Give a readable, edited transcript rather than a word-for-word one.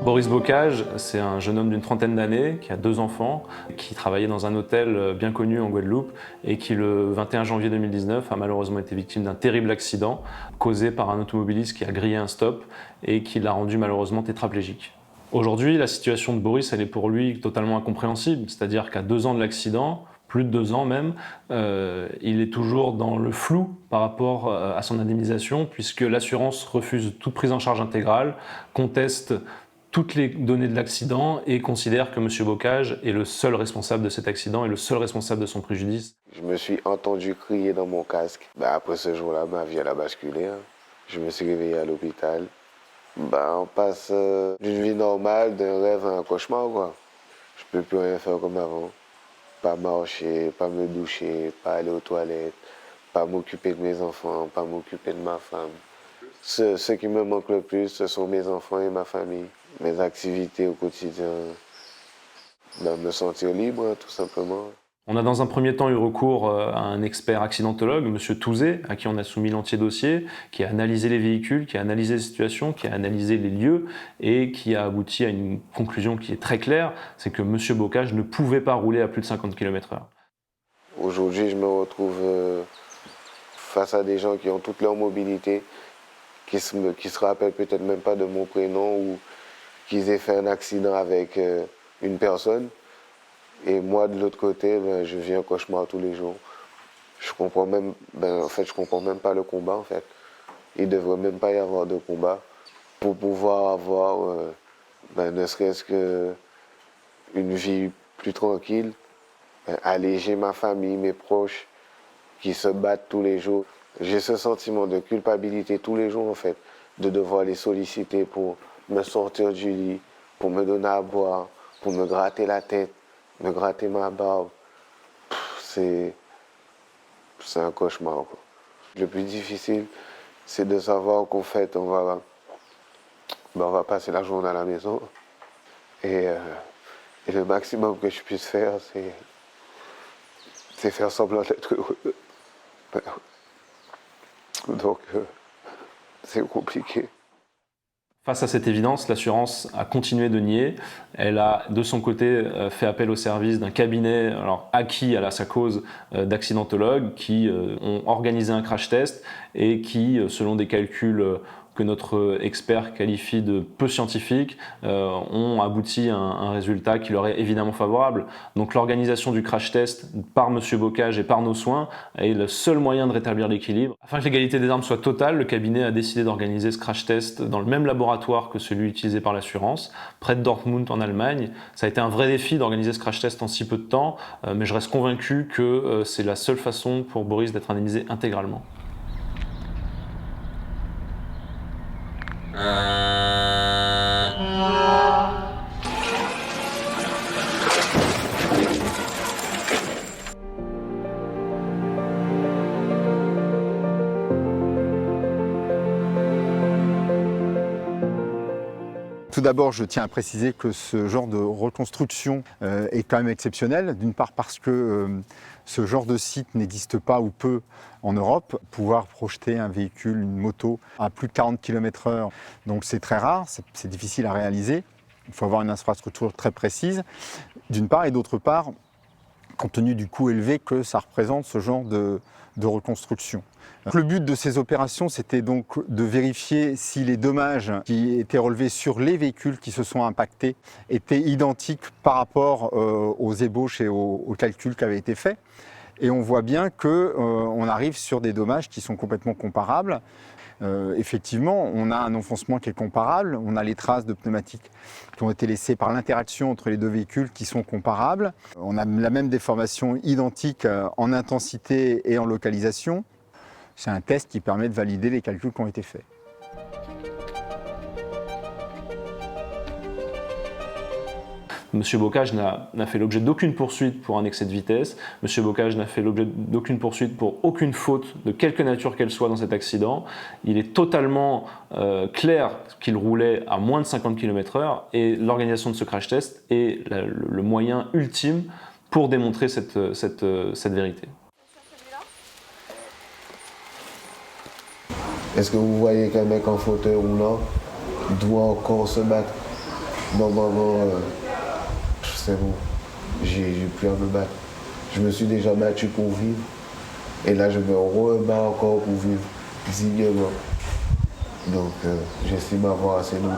Boris Bocage, c'est un jeune homme d'une trentaine d'années qui a 2 enfants, qui travaillait dans un hôtel bien connu en Guadeloupe et qui, le 21 janvier 2019, a malheureusement été victime d'un terrible accident causé par un automobiliste qui a grillé un stop et qui l'a rendu malheureusement tétraplégique. Aujourd'hui, la situation de Boris, elle est pour lui totalement incompréhensible, c'est-à-dire qu'à 2 ans de l'accident, plus de 2 ans même, il est toujours dans le flou par rapport à son indemnisation, puisque l'assurance refuse toute prise en charge intégrale, conteste toutes les données de l'accident et considère que M. Bocage est le seul responsable de cet accident et le seul responsable de son préjudice. Je me suis entendu crier dans mon casque. Après ce jour-là, ma vie elle a basculé. Je me suis réveillé à l'hôpital. On passe d'une vie normale, d'un rêve à un cauchemar, quoi. Je peux plus rien faire comme avant. Pas marcher, pas me doucher, pas aller aux toilettes, pas m'occuper de mes enfants, pas m'occuper de ma femme. Ce qui me manque le plus, ce sont mes enfants et ma famille. Mes activités au quotidien, me sentir libre, tout simplement. On a dans un premier temps eu recours à un expert accidentologue, M. Touzé, à qui on a soumis l'entier dossier, qui a analysé les véhicules, qui a analysé les situations, qui a analysé les lieux et qui a abouti à une conclusion qui est très claire, c'est que M. Bocage ne pouvait pas rouler à plus de 50 km/h. Aujourd'hui, je me retrouve face à des gens qui ont toute leur mobilité, qui se rappellent peut-être même pas de mon prénom ou qu'ils aient fait un accident avec une personne. Et moi, de l'autre côté, je vis un cauchemar tous les jours. Je comprends même, je comprends même pas le combat, en fait. Il devrait même pas y avoir de combat pour pouvoir avoir, ne serait-ce qu'une vie plus tranquille, alléger ma famille, mes proches, qui se battent tous les jours. J'ai ce sentiment de culpabilité tous les jours, en fait, de devoir les solliciter pour me sortir du lit, pour me donner à boire, pour me gratter la tête, me gratter ma barbe. C'est un cauchemar, quoi. Le plus difficile, c'est de savoir qu'en fait, on va passer la journée à la maison. Et le maximum que je puisse faire, c'est faire semblant d'être heureux. Donc, c'est compliqué. Face à cette évidence, l'assurance a continué de nier. Elle a, de son côté, fait appel au service d'un cabinet acquis à sa cause d'accidentologues qui ont organisé un crash test et qui, selon des calculs que notre expert qualifie de peu scientifiques, ont abouti à un résultat qui leur est évidemment favorable. Donc l'organisation du crash test par M. Bocage et par nos soins est le seul moyen de rétablir l'équilibre. Afin que l'égalité des armes soit totale, le cabinet a décidé d'organiser ce crash test dans le même laboratoire que celui utilisé par l'assurance, près de Dortmund en Allemagne. Ça a été un vrai défi d'organiser ce crash test en si peu de temps, mais je reste convaincu que c'est la seule façon pour Boris d'être indemnisé intégralement. Tout d'abord, je tiens à préciser que ce genre de reconstruction est quand même exceptionnel. D'une part parce que ce genre de site n'existe pas ou peu en Europe. Pouvoir projeter un véhicule, une moto, à plus de 40 km/h, donc c'est très rare, c'est difficile à réaliser. Il faut avoir une infrastructure très précise, d'une part, et d'autre part, compte tenu du coût élevé que ça représente ce genre de reconstruction. Le but de ces opérations, c'était donc de vérifier si les dommages qui étaient relevés sur les véhicules qui se sont impactés étaient identiques par rapport aux ébauches et aux calculs qui avaient été faits. Et on voit bien qu'on arrive sur des dommages qui sont complètement comparables. Effectivement, on a un enfoncement qui est comparable, on a les traces de pneumatiques qui ont été laissées par l'interaction entre les deux véhicules qui sont comparables. On a la même déformation identique en intensité et en localisation. C'est un test qui permet de valider les calculs qui ont été faits. M. Bocage n'a fait l'objet d'aucune poursuite pour un excès de vitesse. M. Bocage n'a fait l'objet d'aucune poursuite pour aucune faute de quelque nature qu'elle soit dans cet accident. Il est totalement clair qu'il roulait à moins de 50 km/h et l'organisation de ce crash test est le moyen ultime pour démontrer cette vérité. Est-ce que vous voyez qu'un mec en fauteuil roulant doit encore se battre normalement, c'est bon, j'ai plus à me battre. Je me suis déjà battu pour vivre. Et là, je me rebats encore pour vivre dignement. Donc, j'estime avoir assez donné.